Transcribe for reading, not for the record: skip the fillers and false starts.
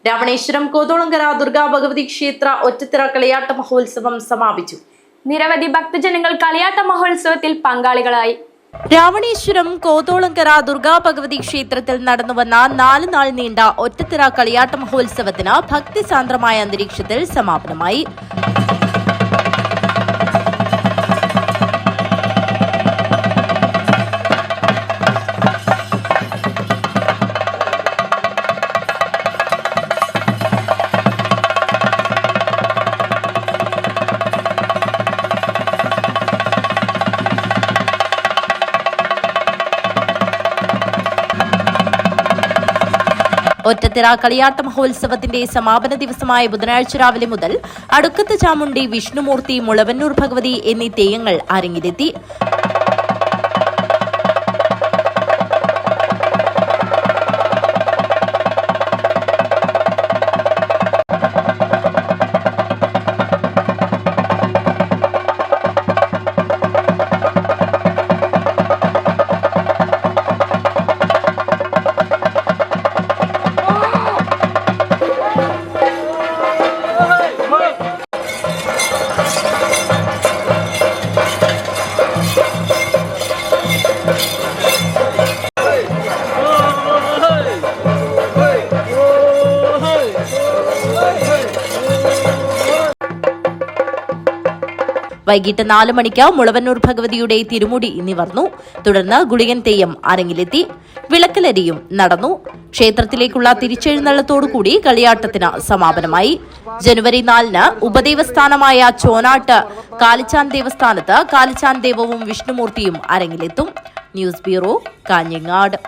രാവണേശ്വരം കോതോളങ്കര ദുർഗാ ഭഗവതി ക്ഷേത്ര ഒറ്റത്തിറ കളിയാട്ട മഹോത്സവം സമാപിച്ചു. നിരവധി ഭക്തജനങ്ങൾ കളിയാട്ട മഹോത്സവത്തിൽ പങ്കാളികളായി. രാവണേശ്വരം കോതോളങ്കര ദുർഗാ ഭഗവതി ക്ഷേത്രത്തിൽ നടന്നുവന്ന 4 നാൾ നീണ്ട ഒറ്റത്തിറ കളിയാട്ട മഹോത്സവത്തിന് ഭക്തിസാന്ദ്രമായ അന്തരീക്ഷത്തിൽ സമാപനമായി. ഒറ്റത്തിറ കളിയാട്ട മഹോത്സവത്തിന്റെ സമാപന ദിവസമായ ബുധനാഴ്ച രാവിലെ മുതൽ അടുക്കത്ത് ചാമുണ്ടി, വിഷ്ണുമൂർത്തി, മുളവന്നൂർ ഭഗവതി എന്നീ തെയ്യങ്ങൾ അരങ്ങിലെത്തി. വൈകിട്ട് 4 മണിക്ക് മുളവന്നൂർ ഭഗവതിയുടെ തിരുമുടി നിവർന്നു. തുടർന്ന് ഗുളികൻ തെയ്യം അരങ്ങിലെത്തി. വിളക്കലരിയും നടന്നു. ക്ഷേത്രത്തിലേക്കുള്ള തിരിച്ചെഴുന്നള്ളത്തോടുകൂടി കളിയാട്ടത്തിന് സമാപനമായി. ജനുവരി 4-ന് ഉപദേവസ്ഥാനമായ ചോനാട്ട് കാലിച്ചാൻ ദേവസ്ഥാനത്ത് കാലിച്ചാൻ ദേവവും വിഷ്ണുമൂർത്തിയും അരങ്ങിലെത്തും. News bureau, Kanhangad.